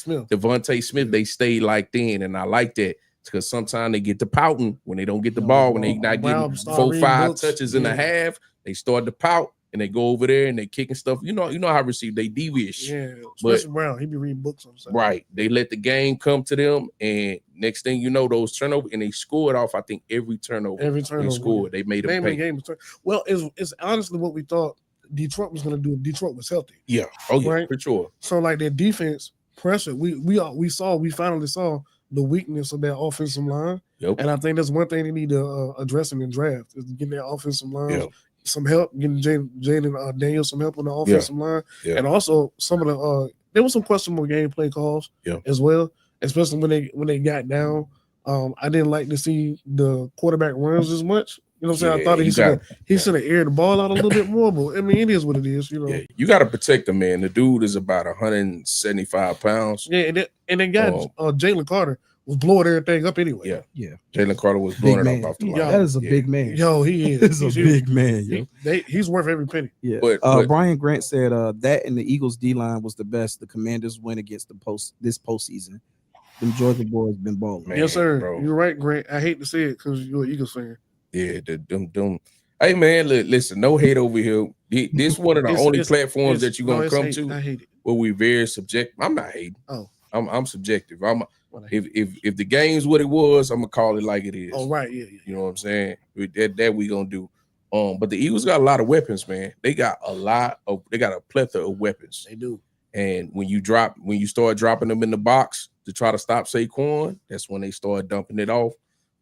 Smith, they stayed locked in, and I like that because sometimes they get to pouting when they don't get the ball, when they not getting 4-5 touches in a half. They start to pout and they go over there and they kicking stuff. You know how receive they devious. Yeah, especially Brown, he be reading books on Sunday. Right. They let the game come to them, and next thing you know, those turnovers, and they scored off. I think every turnover they scored. They made them pay. Game well, it's honestly what we thought Detroit was going to do if Detroit was healthy. Yeah. Oh, yeah, right? For sure. So, like, their defense pressure, we finally saw the weakness of their offensive line. Yep. And I think that's one thing they need to address in the draft is getting their offensive line some help, getting Jaden Daniels some help on the offensive line. Yeah. And also some of the there was some questionable gameplay calls as well, especially when they got down. I didn't like to see the quarterback runs as much. You know what I'm saying? I thought he should have aired the ball out a little bit more, but I mean, it is what it is. You know, you got to protect him, man. The dude is about 175 pounds. Yeah, and then Jalen Carter was blowing everything up anyway. Yeah. Jalen Carter was blowing it off the line. That is a big man. Yo, he is. He's a big man. Yo. He's worth every penny. Yeah. But Brian Grant said that and the Eagles D line was the best the Commanders win against this postseason. Them Georgia boys been balling. Man, yes, sir. Bro. You're right, Grant. I hate to say it because you're an Eagles fan. Yeah, them. Hey, man, listen, no hate over here. This one of the only platforms that you're going to come to where we very subjective. I'm not hating. Oh. I'm subjective. If the game's what it was, I'm gonna call it like it is. Oh, right, yeah. You know what I'm saying? That we gonna do. But the Eagles got a lot of weapons, man. They got a plethora of weapons. They do. And when you start dropping them in the box to try to stop Saquon, that's when they start dumping it off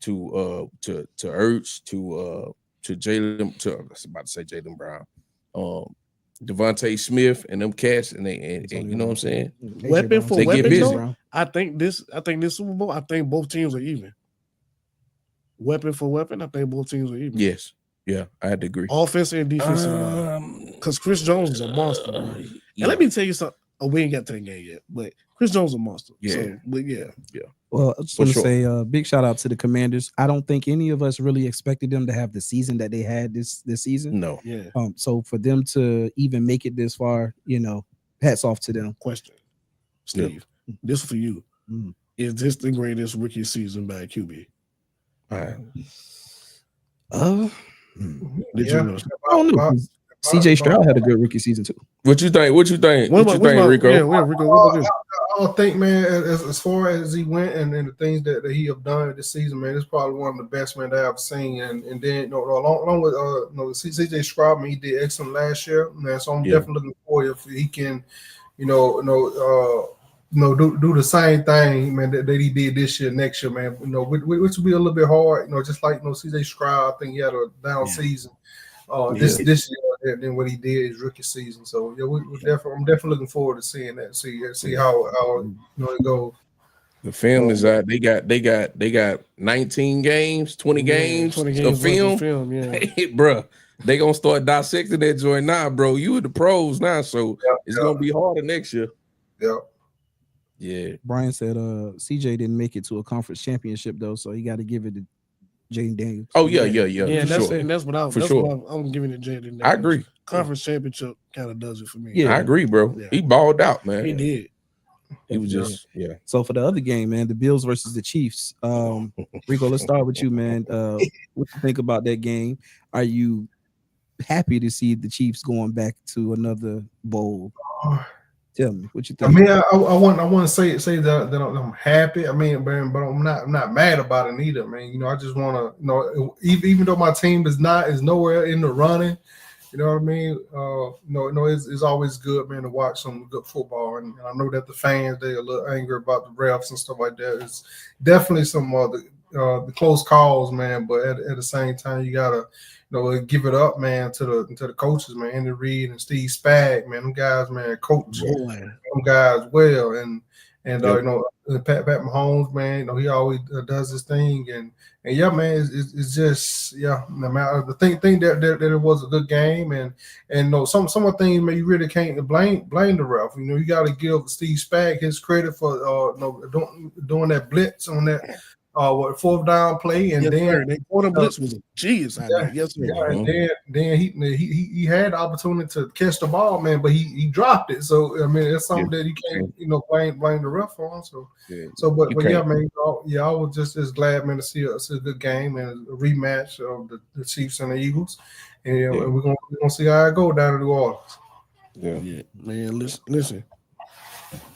to Ertz, to Jalen, I was about to say Jalen Brown, Devontae Smith, and them cats, and you know what I'm saying? Weapon for They get weapon, busy. though, I think this Super Bowl, I think both teams are even. Weapon for weapon, I think both teams are even. Yes. Yeah, I had to agree. Offensive and defensive. Because Chris Jones is a monster. Yeah. And let me tell you something. Oh, we ain't got to the game yet, but Chris Jones is a monster. Yeah. So, but yeah. Well, I just For want to sure. say big shout out to the Commanders. I don't think any of us really expected them to have the season that they had this season. No. Yeah. So for them to even make it this far, hats off to them. Question. Steve, this for you. Mm. Is this the greatest rookie season by QB? All right. Did Yeah. you know? I don't know. CJ Stroud had a good rookie season too. What you think? What you think, Rico? Yeah, Rico, what about you? I don't think, man, as far as he went and the things that he have done this season, man, it's probably one of the best, man, that I've seen. And then, along with CJ Stroud, man, he did excellent last year, man. So I'm definitely looking forward if he can, do the same thing, man, that he did this year, next year, man. Which will be a little bit hard, just like CJ Stroud. I think he had a down season this year than what he did his rookie season. So yeah, I'm definitely looking forward to seeing that. See how it goes. The film is out. They got 19 games, 20 games, 20 of games film. Yeah. Bruh, they gonna start dissecting that joint now, bro. You are the pros now, so it's gonna be harder next year. Yeah. Yeah. Brian said CJ didn't make it to a conference championship though, so you got to give it to Jaden Daniels. Oh yeah. Yeah, For that's what I'm For sure. what I'm giving it Jaden. I agree. Conference championship kind of does it for me. Yeah. I agree, bro. Yeah. He balled out, man. He did. He was just So for the other game, man, the Bills versus the Chiefs. Rico, let's start with you, man. What you think about that game? Are you happy to see the Chiefs going back to another bowl? Tell me what you think. I mean, I want to say that I'm happy. I mean, but I'm not mad about it either, man. I just want to, even though my team is nowhere in the running, you know what I mean. It's always good, man, to watch some good football, and I know that the fans, they're a little angry about the refs and stuff like that. It's definitely some the close calls, man. But at the same time, you gotta give it up, man, to the coaches, man, Andy Reid and Steve Spag, man. Them guys, man, coach them guys well, and Pat Mahomes, man, he always does his thing, and yeah, man, it's just no matter the thing that it was a good game, and some of the things, man, you really can't blame the ref. You got to give Steve Spag his credit for doing that blitz on that. Fourth down play, and the quarter blitz was a genius. Yes, sir. Yeah, and then he had the opportunity to catch the ball, man, but he dropped it. So I mean, it's something that you can't blame the ref on. So yeah, man, I was just glad, man, to see a good game and a rematch of the Chiefs and the Eagles, and we're gonna see how it go down in New Orleans. Yeah, man. Listen.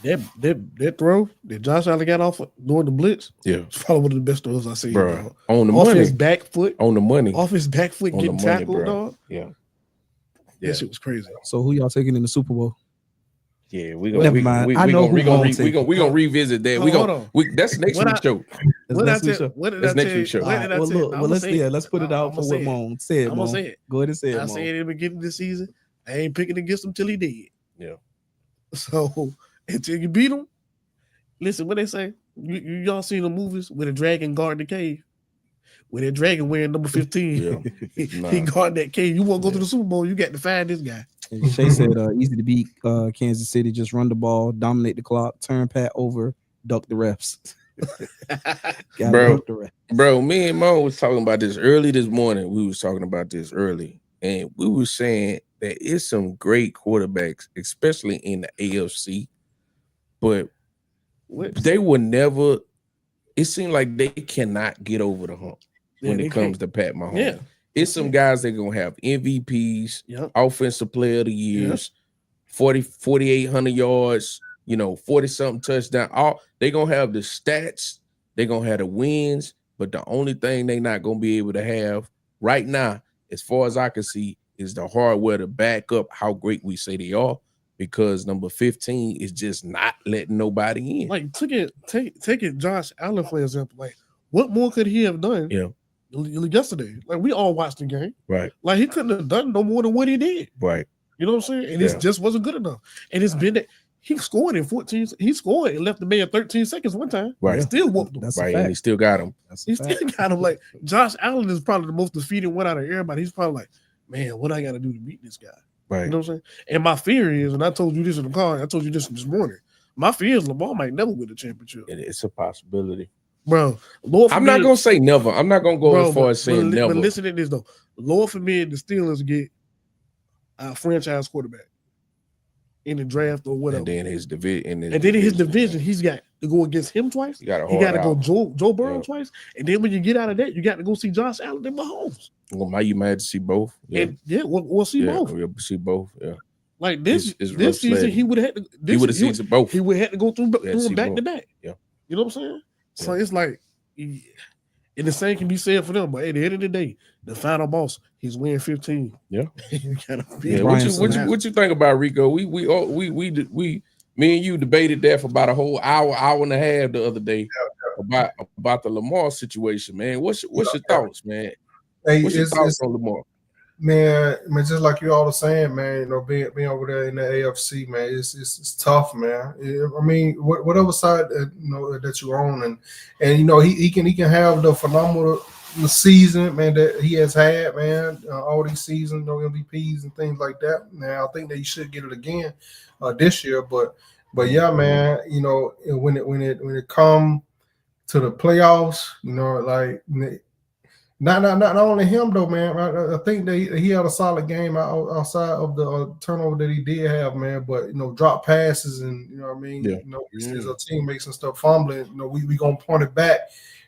That throw that Josh Allen got off during the blitz, it's probably one of the best throws I've seen, bro. On the off money, his back foot, on the money, off his back foot, on getting tackled, bro. dog. Yeah, that shit was crazy. So who y'all taking in the Super Bowl? Yeah, we're gonna revisit that. That's next week's show. That's next week's show. Let's put it out for what Moan said. I'm gonna say it. Go ahead and say it. I said in the beginning of the season, I ain't picking against him till he did. Yeah. So until you beat him, listen, what they say, y'all seen the movies where the dragon guard the cave? Where that dragon wearing number 15, he guard that cave. You want to go to the Super Bowl, you got to find this guy. Shay said, easy to beat Kansas City, just run the ball, dominate the clock, turn Pat over, duck the refs. Bro, me and Mo was talking about this early this morning. We was talking about this early, and we were saying that it's some great quarterbacks, especially in the AFC, but they will never. It seemed like they cannot get over the hump when it comes to Pat Mahomes. Yeah. It's some guys that are gonna have MVPs, offensive player of the years, 4,800 yards, 40-something touchdown. All they gonna have the stats, they gonna have the wins, but the only thing they not gonna be able to have right now, as far as I can see, is the hardware to back up how great we say they are. Because number 15 is just not letting nobody in. Like take it, Josh Allen for example. Like, what more could he have done? Yeah. Yesterday, like we all watched the game. Right. Like he couldn't have done no more than what he did. Right. You know what I'm saying? And it just wasn't good enough. And it's been that he scored in 14. He scored and left the man 13 seconds one time. Right. And still whooped him. That's Right. a And fact. he still got him. He still got him. Like Josh Allen is probably the most defeated one out of everybody. He's probably like, man, what I got to do to beat this guy? Right. You know what I'm saying? And my fear is, and I told you this in the car, I told you this morning. My fear is Lamar might never win the championship. It's a possibility. Bro, Lord I'm not gonna say never. I'm not gonna go as far as saying never. But listen to this though. Lord forbid the Steelers get a franchise quarterback in the draft or whatever. And then his division. And then in his division, he's got to go against him twice. He got to go Joe Burrow twice. And then when you get out of that, you got to go see Josh Allen and Mahomes. Well, you might have to see both. Yeah, and we'll see both. We'll see both. Yeah. Like this it's season, he would have had to. He would have seen both. He would have had to go through them back to back. Yeah. You know what I'm saying? So it's like, and the same can be said for them. But at the end of the day, the final boss, he's winning 15. Yeah. You gotta be. Yeah. What you think about Rico? We me and you debated that for about a whole hour and a half the other day about the Lamar situation, man. What's your thoughts, man? Hey, what's your thoughts on Lamar? Man, just like you all are saying, man, being over there in the AFC, man, it's tough, man. I mean, whatever side that you own, and he can have the phenomenal season, man, that he has had, man, all these seasons, MVPs and things like that. Now I think that he should get it again this year, but yeah, man, when it come to the playoffs, like. Not only him though, man. I think that he had a solid game outside of the turnover that he did have, man. But drop passes and his teammates and stuff fumbling. We gonna point it back,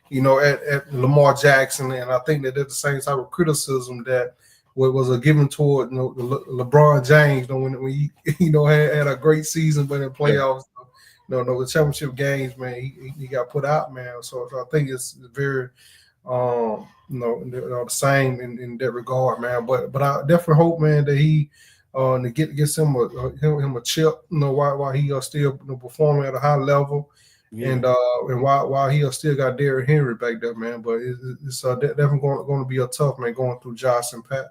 at Lamar Jackson, and I think that that's the same type of criticism that was a given toward LeBron James. When he had a great season, but in playoffs, the championship games, man, he got put out, man. So I think it's very. The same in that regard, man. But I definitely hope, man, that he gets him a chip, while he still performing at a high level, and while he still got Derrick Henry back there, man. But it's definitely going to be a tough, man, going through Josh and Pat.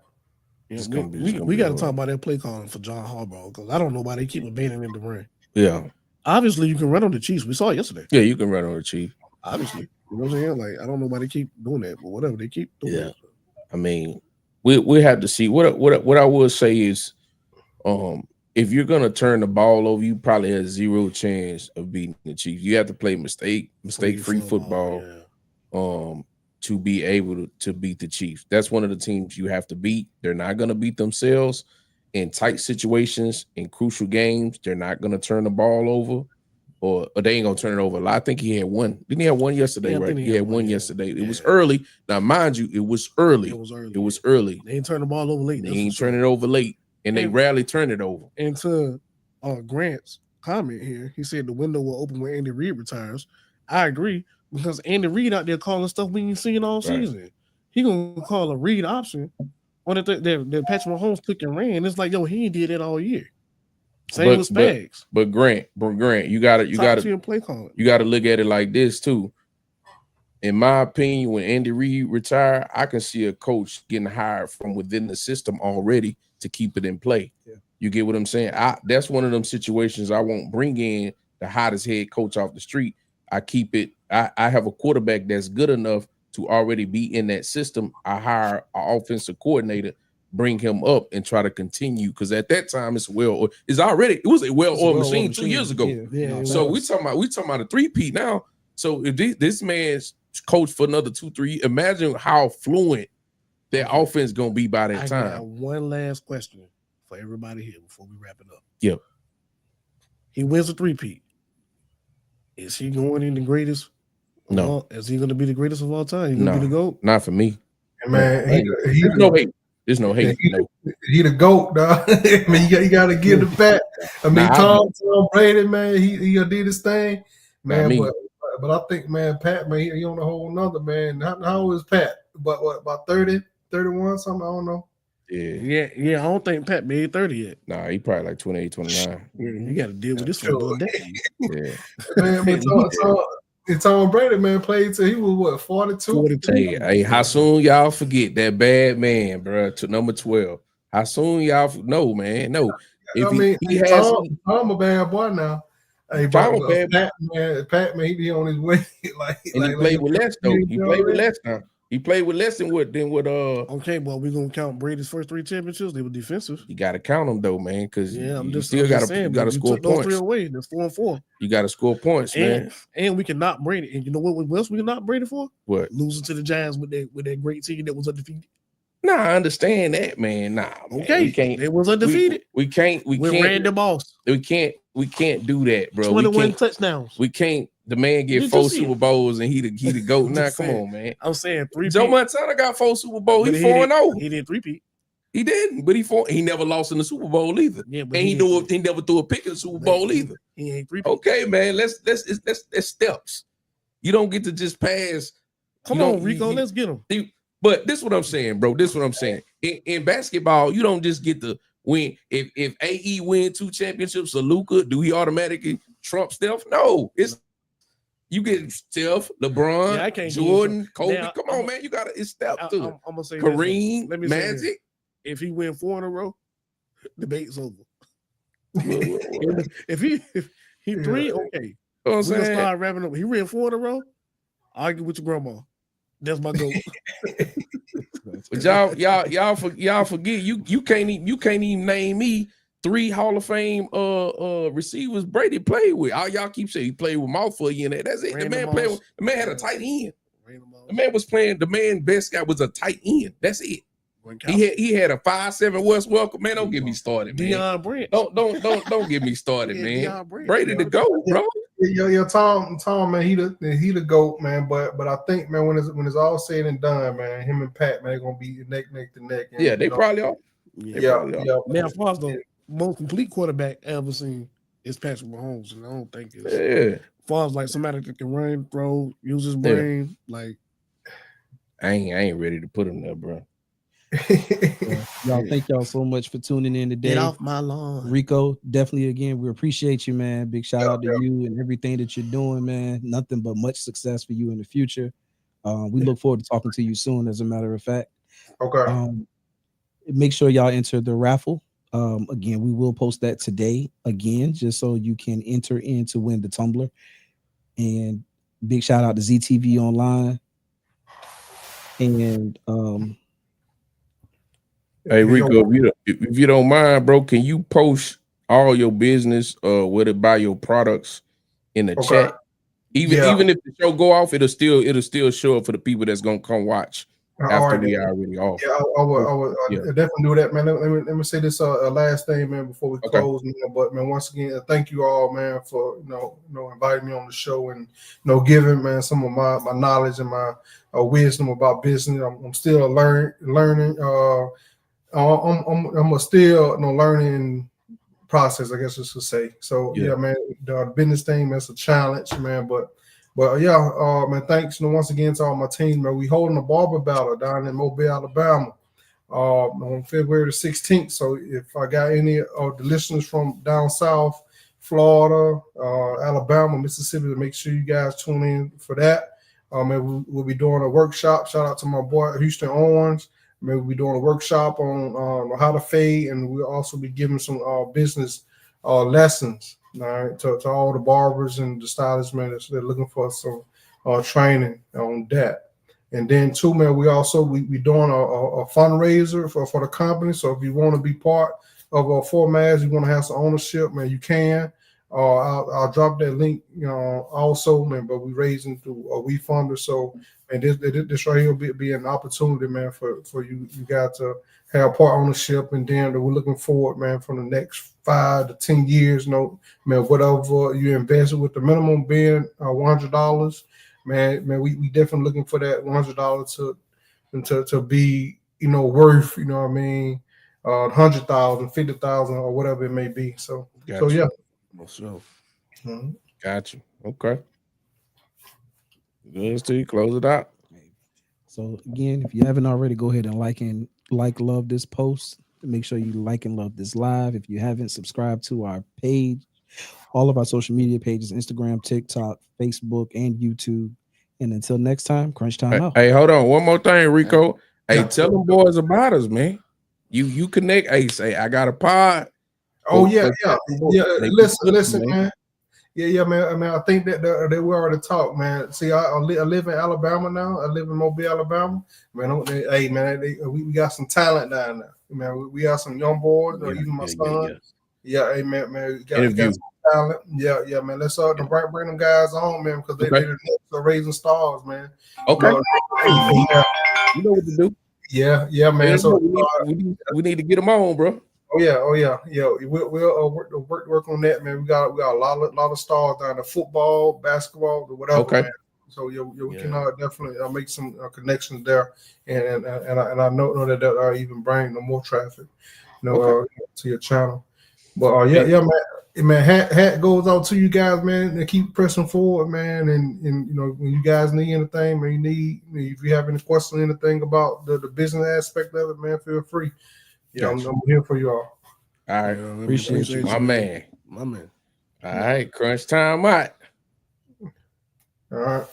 Yeah, we got to talk about that play calling for John Harbaugh, because I don't know why they keep abandoning the run. Yeah, obviously you can run on the Chiefs. We saw it yesterday. Yeah, you can run on the Chiefs. Obviously. You know what I'm saying? Like, I don't know why they keep doing that, but whatever, they keep doing it. I mean, we have to see. What I would say is, if you're gonna turn the ball over, you probably have zero chance of beating the Chiefs. You have to play mistake-free football, to be able to beat the Chiefs. That's one of the teams you have to beat. They're not gonna beat themselves in tight situations, in crucial games. They're not gonna turn the ball over. Or they ain't gonna turn it over a lot. I think he had one. Didn't he have one yesterday? Yeah, right? He had one yesterday. It was early. Now, mind you, it was early. It was early. They ain't turn the ball over late. They ain't turn it over late, and they rarely turn it over. And to Grant's comment here, he said the window will open when Andy Reid retires. I agree, because Andy Reid out there calling stuff we ain't seen all season. He gonna call a read option when that Patrick Mahomes took and ran. It's like, yo, he ain't did it all year. Same with Spags. But Grant, you gotta look at it like this too. In my opinion, when Andy Reid retired, I can see a coach getting hired from within the system already to keep it in play. Yeah. You get what I'm saying? That's one of them situations I won't bring in the hottest head coach off the street. I keep it. I have a quarterback that's good enough to already be in that system. I hire an offensive coordinator, bring him up, and try to continue, because at that time it was a well-oiled machine 2 years ago. Yeah, so we talking about a three-peat now. So if this man's coach for another 2-3, imagine how fluent that offense gonna be by that time. I got one last question for everybody here before we wrap it up. Yep. He wins a three-peat. Is he going in the greatest? No. Is he going to be the greatest of all time? He's going to be the GOAT? Not for me. Man, there's no hate. There's no hate. No. He the GOAT, dog. I mean, you got to give the Pat. I mean, Tom Brady, man, he did his thing, man. But I think, man, Pat, man, he on a whole nother, man. How old is Pat? But what, about 30, 31, something? I don't know. Yeah. I don't think Pat made 30 yet. Nah, he probably like 28, 29. Yeah, you got to deal with this for a decade. Yeah. Man, Tom Brady, man, played till he was what, 42? Hey, how soon y'all forget that bad man, bro, to number 12? How soon y'all no, man, no. If he has Tom a bad boy now. Hey, Tom but Pat, man, he be on his way. He played with less though. He played with less now. He played with less than what Okay, well, we're gonna count Brady's first 3 championships. They were defensive. You gotta count them though, man, because you still gotta score those points. 3 away, that's 4-4. You gotta score points, man. And we can knock Brady. And you know what else we can knock Brady for? What? Losing to the Giants with that great team that was undefeated. Nah, I understand that, man. Nah, okay, man. It was undefeated. We can't Randy Moss. We can't do that, bro. 21 touchdowns. We can't. The man get 4 Super Bowls and he the GOAT. Nah, come on, man. I'm saying 3. Joe Montana got 4 Super Bowls. He 4-0. He did 3-peat. He didn't, but he never lost in the Super Bowl either. Yeah, but he never threw a pick in the Super Bowl either. He ain't 3-peat. Okay, man. That's steps. You don't get to just pass. Come on, Rico. Let's get him. But this is what I'm saying, bro. This is what I'm saying. In basketball, you don't just get to win. If AE win 2 championships or Luka, do he automatically trump Steph? No, you get Steph, LeBron, Jordan, Kobe. Now, come on, man. You got to step too. I'm gonna say Kareem, Magic. If he win 4 in a row, debate's over. if he 3, okay. You know we're gonna start wrapping up. He ran 4 in a row. Argue with your grandma. That's my goal. But y'all forget you can't even name me 3 Hall of Fame receivers Brady played with. All y'all keep saying he played with mouth for a year. That's it. The man had a tight end. The man was playing. The man best guy was a tight end. That's it. He had a 5'7" Wes Welker. Man, don't get me started, man. Deion Branch. Don't get me started, man. Brady the GOAT, bro. Tom, man, he the GOAT, man. But I think, man, when it's all said and done, man, him and Pat, man, they're gonna be neck to neck. And, yeah, they probably are. Yeah. Man, as far as the most complete quarterback I ever seen is Patrick Mahomes, and I don't think it's as far as like somebody that can run, throw, use his brain. Like, I ain't ready to put him there, bro. Y'all, thank y'all so much for tuning in today. Get off my lawn, Rico. Definitely, again, we appreciate you, man. Big shout out to you and everything that you're doing, man. Nothing but much success for you in the future. We look forward to talking to you soon. As a matter of fact, okay. Make sure y'all enter the raffle. Again, we will post that today again, just so you can enter in to win the tumbler. And big shout out to ZTV Online. And hey Rico, if you don't mind, bro, can you post all your business where to buy your products in the chat? Even if the show go off, it'll still show up for the people that's gonna come watch after we are already off. Yeah, I would definitely do that, man. Let me say this last thing, man, before we close, man. But man, once again, thank you all, man, for inviting me on the show and giving, man, some of my knowledge and my wisdom about business. I'm still learning. I'm still learning process, I guess I should say. So yeah, man, the business thing, that's a challenge, man. But man, thanks once again to all my team, man. We holding a barber battle down in Mobile, Alabama, on February the 16th. So if I got any of the listeners from down south, Florida, Alabama, Mississippi, make sure you guys tune in for that. Man, we'll be doing a workshop. Shout out to my boy Houston Orange. Maybe we'll be doing a workshop on how to fade, and we'll also be giving some business lessons, all right, to all the barbers and the stylists, man, they're looking for some training on that. And then too, man, we doing a fundraiser for the company. So if you want to be part of a format, you want to have some ownership, man, you can. I'll drop that link, also, man. But we raising through a WeFunder, so and this right here will be an opportunity, man, for you guys to have part ownership, and then we're looking forward, man, from the next 5 to 10 years, man, whatever you invested, with the minimum being $100, man, we definitely looking for that $100 to be worth, 100,000, 50,000, or whatever it may be. So Gotcha. yeah. For sure. Mhm. Got you. Okay. Good to you. Close it out. So again, if you haven't already, go ahead and love this post. Make sure you like and love this live. If you haven't, subscribe to our page, all of our social media pages, Instagram, TikTok, Facebook, and YouTube. And until next time, Crunch Time out. Hey, hold on. One more thing, Rico. Hey, Yeah. tell them boys about us, man. You connect. Hey, say I got a pod. Oh yeah. They Listen, man. man. Yeah, man. I mean, I think that we already talked, man. See, I live in Alabama now. I live in Mobile, Alabama. Man, hey, man, we got some talent down there. Man, we got some young boys. Even my son. Yeah, hey, man, we got some talent. Yeah, man. Let's bring them guys on, man, because they're the next raising stars, man. Okay. Yeah. You know what to do. Yeah, man. So we need to get them on, bro. Oh yeah. We'll work on that, man. We got a lot of stars down there, football, basketball, whatever. Okay. Man. So we can definitely make some connections there, and I know that even bring more traffic, to your channel. But yeah, man. Hat goes out to you guys, man. And keep pressing forward, man. And when you guys need anything, man, if you have any questions, anything about the business aspect of it, man, feel free. Yeah, I'm here for you all. All right. Appreciate you. My man. My man. All right. Crunch time out. All right.